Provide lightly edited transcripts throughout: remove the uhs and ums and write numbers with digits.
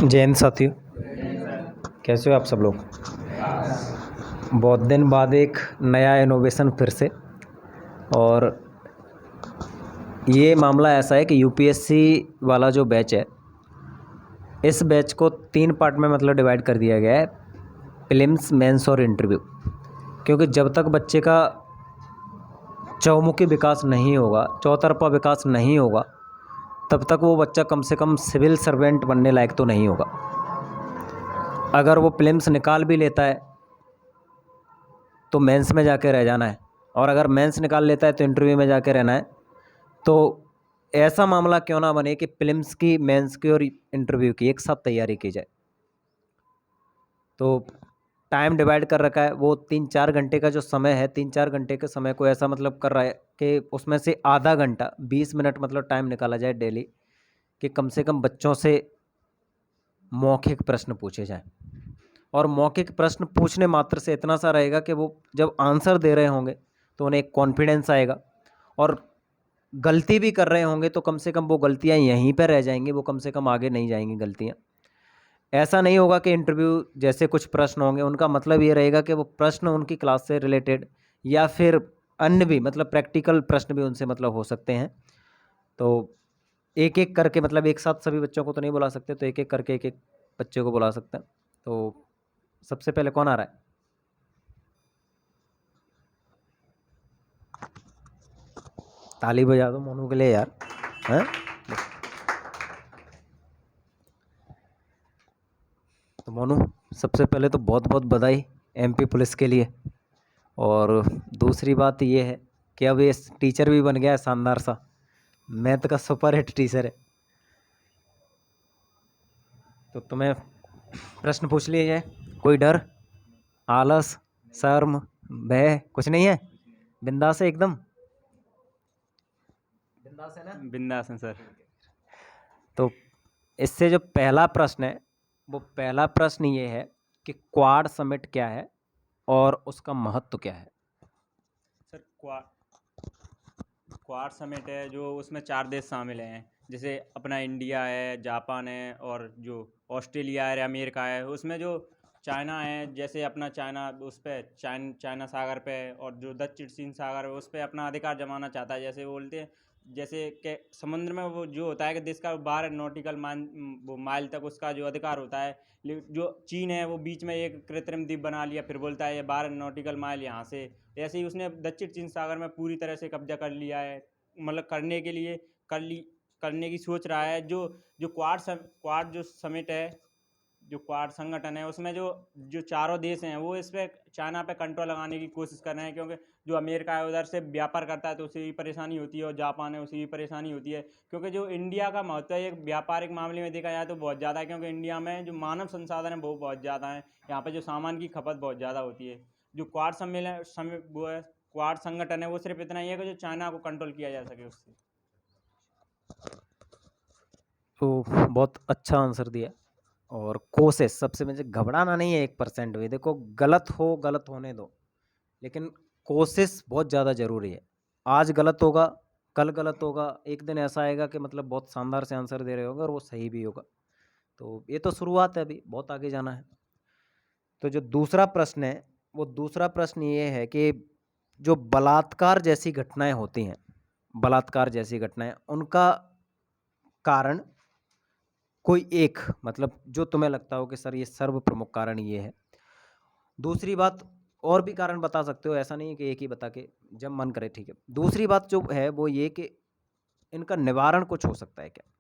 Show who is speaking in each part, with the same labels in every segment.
Speaker 1: जय हिंद साथियों, कैसे हो आप सब लोग। बहुत दिन बाद एक नया इनोवेशन फिर से। और ये मामला ऐसा है कि यूपीएससी वाला जो बैच है, इस बैच को 3 पार्ट में मतलब डिवाइड कर दिया गया है, प्रीलिम्स, मेंस और इंटरव्यू। क्योंकि जब तक बच्चे का चहुमुखी विकास नहीं होगा, चौतरफा विकास नहीं होगा, तब तक वो बच्चा कम से कम सिविल सर्वेंट बनने लायक तो नहीं होगा। अगर वो प्रीलिम्स निकाल भी लेता है तो मेंस में जाके रह जाना है, और अगर मेंस निकाल लेता है तो इंटरव्यू में जाके रहना है। तो ऐसा मामला क्यों ना बने कि प्रीलिम्स की, मेंस की और इंटरव्यू की एक साथ तैयारी की जाए। तो टाइम डिवाइड कर रखा है, वो 3-4 घंटे का जो समय है, 3-4 घंटे के समय को ऐसा मतलब कर रहा है कि उसमें से आधा घंटा 20 मिनट मतलब टाइम निकाला जाए डेली, कि कम से कम बच्चों से मौखिक प्रश्न पूछे जाएं। और मौखिक प्रश्न पूछने मात्र से इतना सा रहेगा कि वो जब आंसर दे रहे होंगे तो उन्हें एक कॉन्फिडेंस आएगा, और गलती भी कर रहे होंगे तो कम से कम वो गलतियां यहीं पर रह जाएंगी, वो कम से कम आगे नहीं जाएंगी गलतियां। ऐसा नहीं होगा कि इंटरव्यू जैसे कुछ प्रश्न होंगे, उनका मतलब ये रहेगा कि वो प्रश्न उनकी क्लास से रिलेटेड या फिर अन्य भी मतलब प्रैक्टिकल प्रश्न भी उनसे मतलब हो सकते हैं। तो एक एक करके मतलब एक साथ सभी बच्चों को तो नहीं बुला सकते, तो एक एक करके एक एक बच्चे को बुला सकते हैं। तो सबसे पहले कौन आ रहा है? ताली बजा दो मोनू के लिए यार। हैं? तो मोनू, सबसे पहले तो बहुत बहुत बधाई एमपी पुलिस के लिए। और दूसरी बात ये है कि अब ये टीचर भी बन गया है शानदार सा, मैथ का सुपर हिट टीचर है। तो तुम्हें प्रश्न पूछ लिए जाए, कोई डर, आलस, शर्म, भय कुछ नहीं है? बिंदास है एकदम, बिंदास है ना?
Speaker 2: बिंदास हैं सर।
Speaker 1: तो इससे जो पहला प्रश्न है, वो पहला प्रश्न ये है कि क्वाड समिट क्या है और उसका महत्व क्या है।
Speaker 2: सर क्वाड समिट है जो उसमें 4 देश शामिल हैं, जैसे अपना इंडिया है, जापान है और जो ऑस्ट्रेलिया है, अमेरिका है। उसमें जो चाइना है, जैसे अपना चाइना उस पर चाइना सागर पे, और जो दक्षिण चीन सागर है उस पर अपना अधिकार जमाना चाहता है। जैसे बोलते हैं, जैसे कि समुद्र में वो जो होता है कि देश का 12 नॉटिकल वो माइल तक उसका जो अधिकार होता है। जो चीन है वो बीच में एक कृत्रिम द्वीप बना लिया, फिर बोलता है ये 12 नॉटिकल माइल यहाँ से। ऐसे ही उसने दक्षिण चीन सागर में पूरी तरह से कब्जा कर लिया है, मतलब करने के लिए करने की सोच रहा है। जो जो क्वाड जो समिट है, जो क्वाड संगठन है, उसमें जो जो चारों देश हैं वो इस पर चाइना पे कंट्रोल लगाने की कोशिश कर रहे हैं, क्योंकि जो अमेरिका है उधर से व्यापार करता है तो उसे भी परेशानी होती है, और जापान है उसे भी परेशानी होती है। क्योंकि जो इंडिया का महत्व है एक व्यापारिक मामले में देखा जाए तो बहुत ज़्यादा है, क्योंकि इंडिया में जो मानव संसाधन है वो बहुत ज़्यादा है, यहाँ पर जो सामान की खपत बहुत ज़्यादा होती है। जो क्वाड वो है, क्वाड संगठन है, वो सिर्फ इतना ही है कि जो चाइना को कंट्रोल किया जा सके उससे।
Speaker 1: तो बहुत अच्छा आंसर दिया। और कोशिश सबसे, मुझे घबराना नहीं है 1% भी। देखो, गलत हो, गलत होने दो, लेकिन कोशिश बहुत ज़्यादा ज़रूरी है। आज गलत होगा, कल गलत होगा, एक दिन ऐसा आएगा कि मतलब बहुत शानदार से आंसर दे रहे होगे और वो सही भी होगा। तो ये तो शुरुआत है, अभी बहुत आगे जाना है। तो जो दूसरा प्रश्न है, वो दूसरा प्रश्न ये है कि जो बलात्कार जैसी घटनाएं होती हैं, बलात्कार जैसी घटनाएं, उनका कारण कोई एक, मतलब जो तुम्हें लगता हो कि सर ये सर्व प्रमुख कारण ये है। दूसरी बात, और भी कारण बता सकते हो, ऐसा नहीं है कि एक ही बता के, जब मन करे, ठीक है। दूसरी बात जो है वो ये कि इनका निवारण कुछ हो सकता है क्या?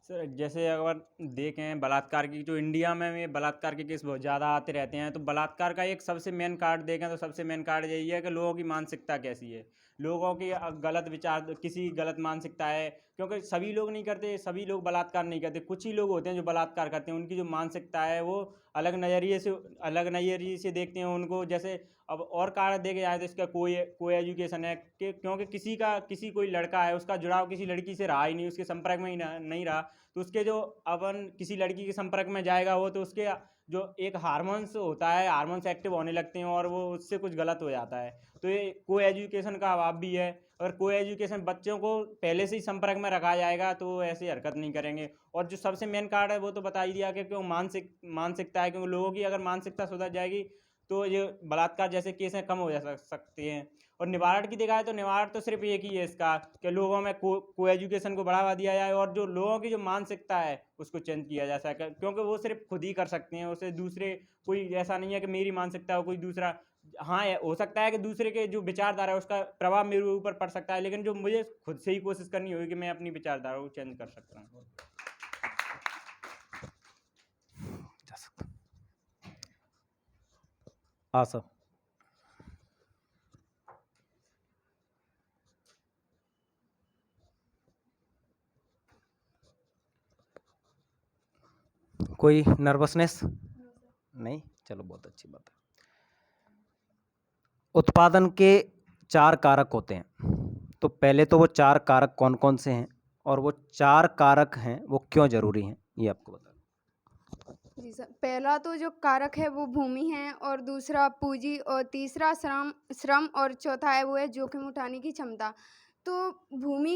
Speaker 2: सर जैसे अगर देखें बलात्कार की, जो इंडिया में बलात्कार के केस बहुत ज़्यादा आते रहते हैं, तो बलात्कार का एक सबसे मेन कारण देखें तो सबसे मेन कारण यही है कि लोगों की मानसिकता कैसी है। लोगों की गलत विचार, किसी गलत मानसिकता है, क्योंकि सभी लोग नहीं करते, सभी लोग बलात्कार नहीं करते, कुछ ही लोग होते हैं जो बलात्कार करते हैं। उनकी जो मानसिकता है वो अलग नज़रिए से देखते हैं उनको। जैसे अब और कारण देखे जाए तो इसका कोई एजुकेशन है कि क्योंकि किसी कोई लड़का है उसका जुड़ाव किसी लड़की से रहा ही नहीं, उसके संपर्क में ही नहीं रहा, तो उसके जो अपन किसी लड़की के संपर्क में जाएगा वो तो उसके जो एक हार्मोन्स होता है, हार्मोन्स एक्टिव होने लगते हैं और वो उससे कुछ गलत हो जाता है। तो ये को एजुकेशन का अभाव भी है। अगर को एजुकेशन बच्चों को पहले से ही संपर्क में रखा जाएगा तो वो ऐसी हरकत नहीं करेंगे। और जो सबसे मेन कारण है वो तो बता ही दिया कि क्यों मानसिकता है, क्योंकि लोगों की अगर मानसिकता सुधर जाएगी तो ये बलात्कार जैसे केस हैं कम हो जा सकते हैं। और निवारण की देखा है तो निवारण तो सिर्फ एक ही है इसका कि लोगों में को एजुकेशन को बढ़ावा दिया जाए और जो लोगों की जो मानसिकता है उसको चेंज किया जा सके, क्योंकि वो सिर्फ खुद ही कर सकते हैं, उसे दूसरे कोई ऐसा नहीं है कि मेरी मानसिकता हो कोई दूसरा। हाँ, हो सकता है कि दूसरे के जो विचारधारा है उसका प्रभाव मेरे ऊपर पड़ सकता है, लेकिन जो मुझे खुद से ही कोशिश करनी होगी कि मैं अपनी विचारधारा को चेंज कर सकता हूँ।
Speaker 1: जा सकता हाँ सर। कोई नर्वसनेस नहीं, चलो बहुत अच्छी बात है। उत्पादन के 4 कारक होते हैं, तो पहले तो वो 4 कारक कौन-कौन से हैं और वो 4 कारक हैं वो क्यों ज़रूरी हैं, ये आपको बता दूँ।
Speaker 3: जी सर, पहला तो जो कारक है वो भूमि है और दूसरा पूँजी और तीसरा श्रम और चौथा है वो है जोखिम उठाने की क्षमता। तो भूमि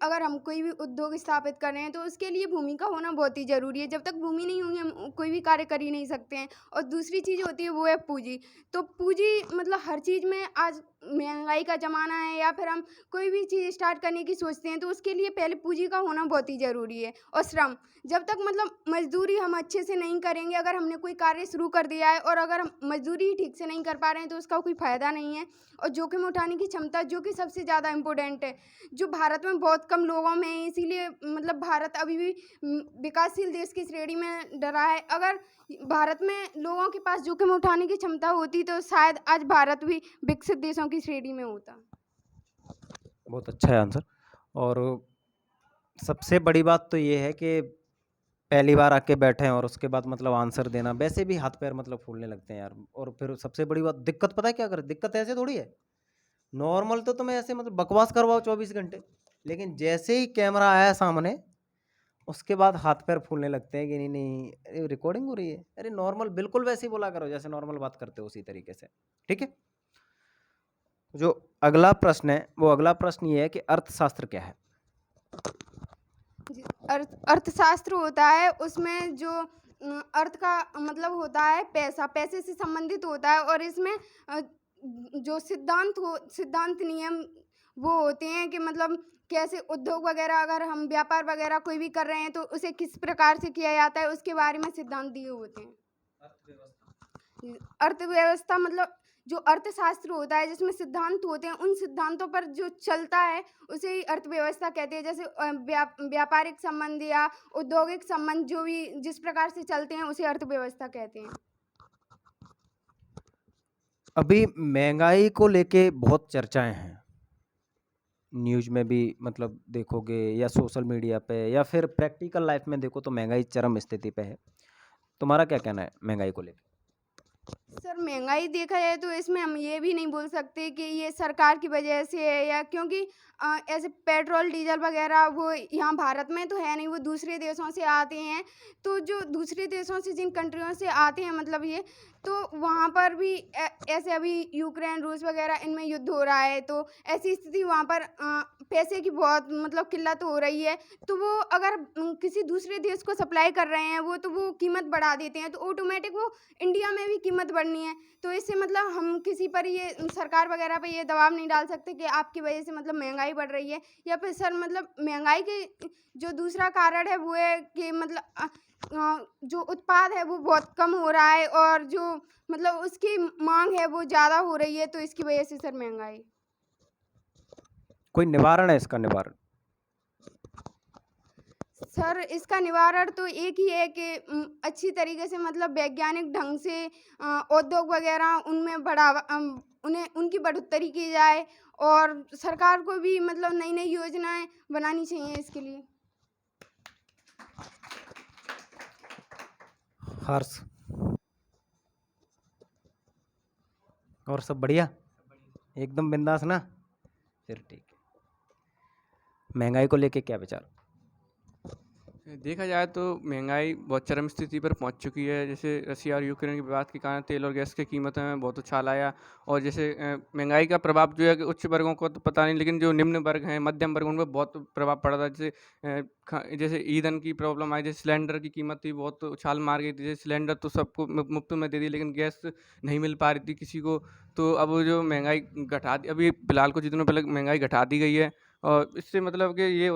Speaker 3: अगर हम कोई भी उद्योग स्थापित कर रहे हैं तो उसके लिए भूमि का होना बहुत ही ज़रूरी है। जब तक भूमि नहीं होगी हम कोई भी कार्य कर ही नहीं सकते हैं। और दूसरी चीज़ होती है वो है पूँजी। तो पूँजी मतलब हर चीज़ में आज महँगाई का ज़माना है या फिर हम कोई भी चीज़ स्टार्ट करने की सोचते हैं तो उसके लिए पहले पूँजी का होना बहुत ही ज़रूरी है। और श्रम, जब तक मतलब मज़दूरी हम अच्छे से नहीं करेंगे, अगर हमने कोई कार्य शुरू कर दिया है और अगर हम मज़दूरी ही ठीक से नहीं कर पा रहे हैं तो उसका कोई फ़ायदा नहीं है। और जोखिम उठाने की क्षमता जो कि सबसे ज़्यादा इम्पोर्टेंट है, जो भारत में बहुत कम लोगों में है, इसीलिए मतलब भारत अभी भी विकासशील देश की श्रेणी में डरा है। अगर भारत में लोगों के पास जोखिम उठाने की क्षमता होती तो शायद आज भारत भी विकसित देशों की श्रेणी में होता।
Speaker 1: बहुत अच्छा है आंसर। और सबसे बड़ी बात तो ये है कि पहली बार आके बैठे हैं और उसके बाद मतलब आंसर देना, वैसे भी हाथ पैर मतलब फूलने लगते हैं यार। और फिर सबसे बड़ी बात, दिक्कत पता है क्या करे, दिक्कत ऐसे थोड़ी है, नॉर्मल तो तुम्हें ऐसे मतलब बकवास करवाओ 24 घंटे, लेकिन जैसे ही कैमरा आया सामने उसके बाद हाथ पैर फूलने लगते हैं कि नहीं नहीं अरे रिकॉर्डिंग हो रही है, अरे नॉर्मल बिल्कुल वैसे ही बोला करो जैसे नॉर्मल बात करते हो उसी तरीके से, ठीक है। जो अगला प्रश्न है वो अगला प्रश्न ये है कि अर्थशास्त्र क्या है।
Speaker 3: अर्थशास्त्र होता है, उसमें जो अर्थ का मतलब होता है पैसा, पैसे से संबंधित होता है। और इसमें जो सिद्धांत नियम वो होते हैं कि मतलब कैसे उद्योग वगैरह अगर हम व्यापार वगैरह कोई भी कर रहे हैं तो उसे किस प्रकार से किया जाता है उसके बारे में सिद्धांत दिए होते हैं। अर्थव्यवस्था मतलब जो अर्थशास्त्र होता है जिसमें सिद्धांत होते हैं, उन सिद्धांतों पर जो चलता है उसे ही अर्थव्यवस्था कहते हैं। जैसे व्यापारिक संबंध या औद्योगिक संबंध जो भी जिस प्रकार से चलते हैं उसे अर्थव्यवस्था कहते हैं।
Speaker 1: अभी महंगाई को लेके बहुत चर्चाएं हैं, न्यूज़ में भी मतलब देखोगे या सोशल मीडिया पे या फिर प्रैक्टिकल लाइफ में देखो तो महंगाई चरम स्थिति पे है। तुम्हारा क्या कहना है महंगाई को लेके।
Speaker 3: सर महंगाई देखा जाए तो इसमें हम ये भी नहीं बोल सकते कि ये सरकार की वजह से है या क्योंकि ऐसे पेट्रोल डीजल वगैरह वो यहाँ भारत में तो है नहीं, वो दूसरे देशों से आते हैं। तो जो दूसरे देशों से जिन कंट्रियों से आते हैं मतलब ये तो वहाँ पर भी ऐसे अभी यूक्रेन रूस वगैरह इनमें युद्ध हो रहा है तो ऐसी स्थिति वहाँ पर पैसे की बहुत मतलब किल्लत हो रही है। तो वो अगर किसी दूसरे देश को सप्लाई कर रहे हैं वो तो वो कीमत बढ़ा देते हैं तो ऑटोमेटिक वो इंडिया में भी कीमत बढ़नी है। तो इससे मतलब हम किसी पर ये सरकार वगैरह पे ये दबाव नहीं डाल सकते कि आपकी वजह से मतलब महंगाई बढ़ रही है। या फिर सर मतलब महंगाई के जो दूसरा कारण है वो है कि मतलब जो उत्पाद है वो बहुत कम हो रहा है और जो मतलब उसकी मांग है वो ज़्यादा हो रही है तो इसकी वजह से सर महंगाई।
Speaker 1: कोई निवारण है इसका निवारण।
Speaker 3: सर इसका निवारण तो एक ही है कि अच्छी तरीके से मतलब वैज्ञानिक ढंग से उद्योग वगैरह उनमें बढ़ावा उन्हें उनकी बढ़ोतरी की जाए और सरकार को भी मतलब नई नई योजनाएं बनानी चाहिए इसके लिए।
Speaker 1: हर्ष। और सब बढ़िया, एकदम बिंदास ना? फिर ठीक है। महंगाई को लेके क्या विचार?
Speaker 4: देखा जाए तो महंगाई बहुत चरम स्थिति पर पहुंच चुकी है। जैसे रसिया और यूक्रेन के विवाद के कारण तेल और गैस की कीमतों में बहुत उछाल आया, और जैसे महंगाई का प्रभाव जो है कि उच्च वर्गों को तो पता नहीं, लेकिन जो निम्न वर्ग हैं, मध्यम वर्ग, उन पर बहुत प्रभाव पड़ा था। जैसे जैसे ईंधन की प्रॉब्लम आई, जैसे सिलेंडर की कीमत थी बहुत उछाल मार गई थी। जैसे सिलेंडर तो सबको मुफ्त में दे दी, लेकिन गैस नहीं मिल पा रही थी किसी को। तो अब वो जो महंगाई घटा दी, अभी फिलहाल कुछ दिनों पहले महंगाई घटा दी गई है, और इससे मतलब कि ये